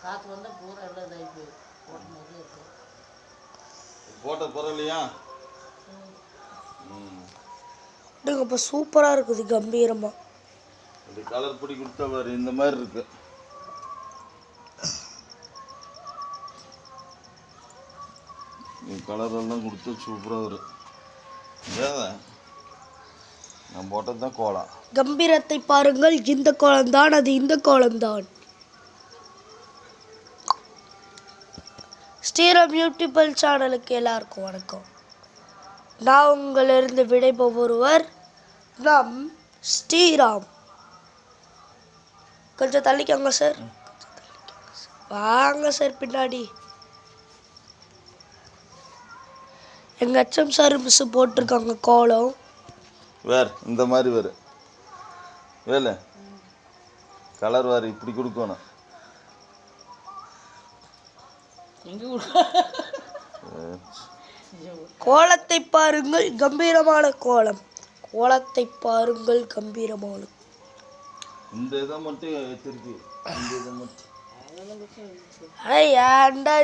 காற்று வந்தால் பூரா எல்லாம் இதாகி போயிடும். போட்ட மாதிரி இருக்கும். போட்ட பரவாயில்லையா? இப்போ சூப்பராக இருக்குது, கம்பீரமாக. இது கலர் பொடி கொடுத்தா பாரு, இந்த மாதிரி இருக்கு. கலர் எல்லாம் கொடுத்து சூப்பராக வரும். நான் போட்டது தான் கோலம். கம்பீரத்தை பாருங்கள், இந்த கோலம்தான், அது இந்த கோலம்தான். ஸ்ரீராம் யூடியூப் சேனலுக்கு எல்லாருக்கும் வணக்கம். நான் உங்களிருந்து விடைபெறுவர் நம் ஸ்ரீராம். கொஞ்சம் தள்ளிக்கோங்க சார், வாங்க சார் பின்னாடி. எங்கள் அச்சம் சார் மிஸ் போட்டிருக்காங்க கோலம். வேறு இந்த மாதிரி வேறு வேலை கலர் வேறு இப்படி கொடுக்கணும். கோலத்தை பாருங்கள், கம்பீரமான கோலம். கோலத்தை பாருங்கள், கம்பீரமான. இந்த இதை மட்டும் வச்சிருக்கு. இந்த இதை மட்டும் ஏன்டா